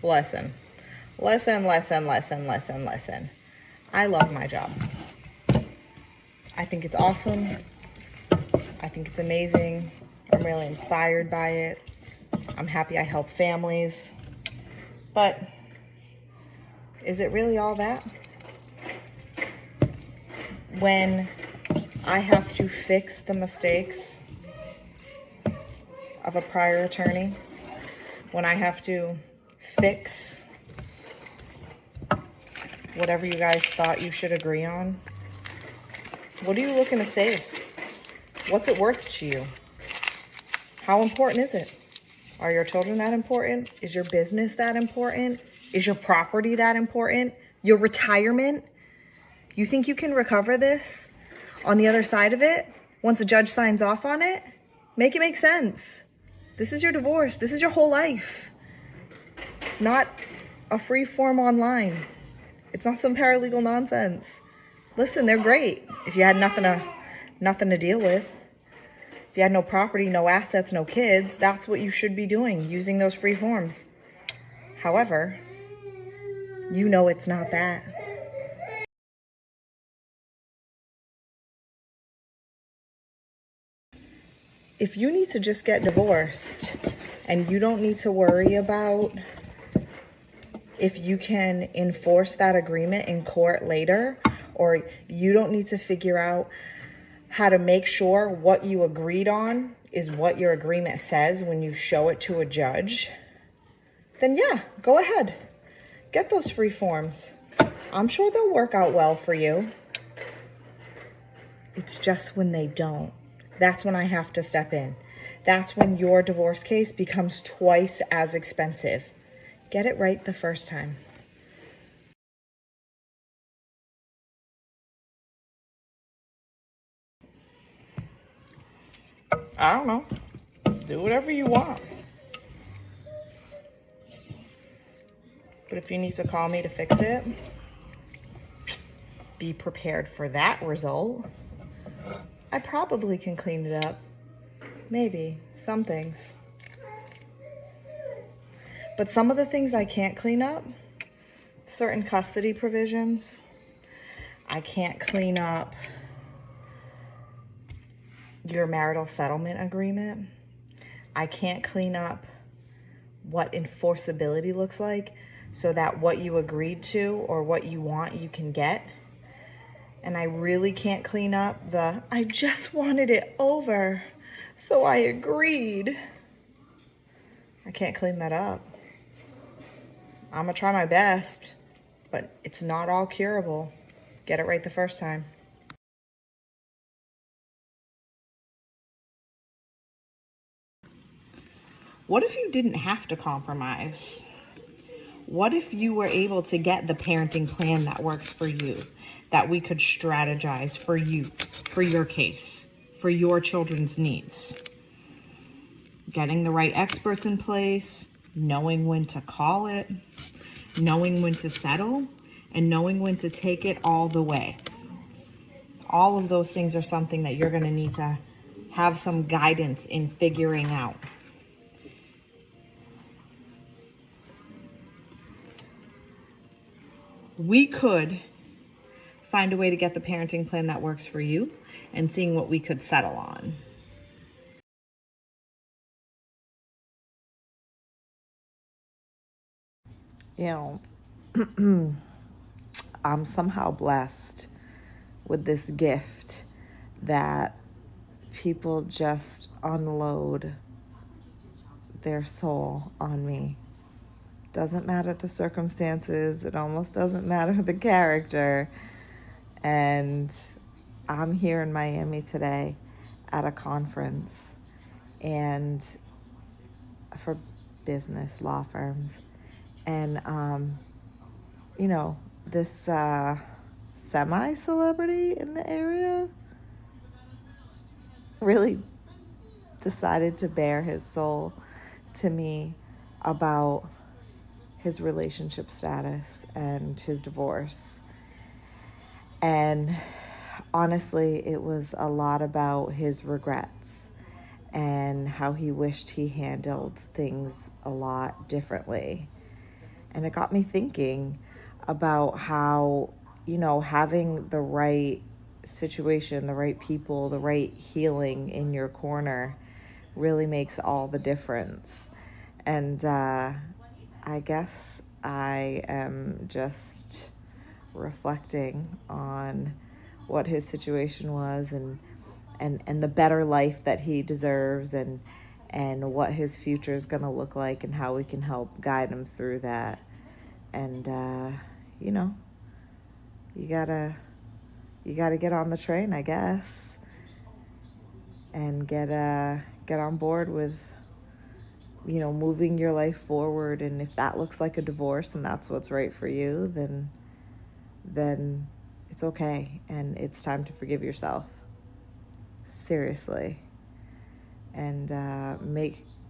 Listen. I love my job. I think it's awesome. I think it's amazing. I'm really inspired by it. I'm happy I help families. But is it really all that? When I have to fix the mistakes of a prior attorney, when I have to fix whatever you guys thought you should agree on, what are you looking to save? What's it worth to you? How important is it? Are your children that important? Is your business that important? Is your property that important? Your retirement? You think you can recover this on the other side of it once a judge signs off on it? Make it make sense. This is your divorce. This is your whole life. It's not a free form online. It's not some paralegal nonsense. Listen, they're great. If you had nothing to deal with, if you had no property, no assets, no kids, that's what you should be doing, using those free forms. However, you know it's not that. If you need to just get divorced and you don't need to worry about if you can enforce that agreement in court later, or you don't need to figure out how to make sure what you agreed on is what your agreement says when you show it to a judge, then yeah, go ahead. Get those free forms. I'm sure they'll work out well for you. It's just when they don't. That's when I have to step in. That's when your divorce case becomes twice as expensive. Get it right the first time. I don't know. Do whatever you want. But if you need to call me to fix it, be prepared for that result. I probably can clean it up. Maybe. Some things. But some of the things I can't clean up, certain custody provisions, I can't clean up your marital settlement agreement. I can't clean up what enforceability looks like so that what you agreed to or what you want you can get. And I really can't clean up the, I just wanted it over, so I agreed. I can't clean that up. I'm gonna try my best, but it's not all curable. Get it right the first time. What if you didn't have to compromise? What if you were able to get the parenting plan that works for you, that we could strategize for you, for your case, for your children's needs? Getting the right experts in place, knowing when to call it, knowing when to settle, and knowing when to take it all the way. All of those things are something that you're going to need to have some guidance in figuring out. We could find a way to get the parenting plan that works for you and seeing what we could settle on. You know, I'm somehow blessed with this gift that people just unload their soul on me. Doesn't matter the circumstances, it almost doesn't matter the character. And I'm here in Miami today at a conference and for business law firms. And, you know, this semi-celebrity in the area really decided to bare his soul to me about his relationship status and his divorce. And honestly, it was a lot about his regrets and how he wished he handled things a lot differently. And it got me thinking about how, having the right situation, the right people, the right healing in your corner really makes all the difference. And I guess I am just reflecting on what his situation was, and the better life that he deserves, and what his future is going to look like, and how we can help guide him through that. And you gotta get on the train, I guess, and get on board with moving your life forward. And if that looks like a divorce and that's what's right for you, then it's okay, and it's time to forgive yourself, seriously. And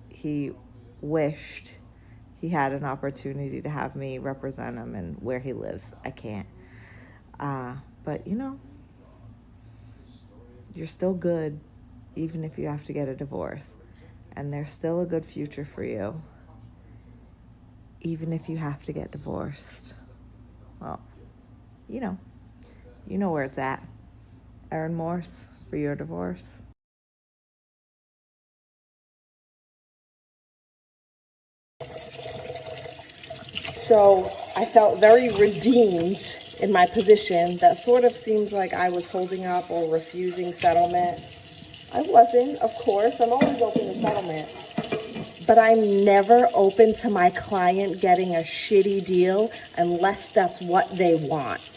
he wished he had an opportunity to have me represent him, and where he lives, I can't. But you're still good, even if you have to get a divorce. And there's still a good future for you, even if you have to get divorced. Well, you know where it's at. Erin Morse, for your divorce. So I felt very redeemed in my position. That sort of seems like I was holding up or refusing settlement. I wasn't, of course. I'm always open to settlement. But I'm never open to my client getting a shitty deal unless that's what they want.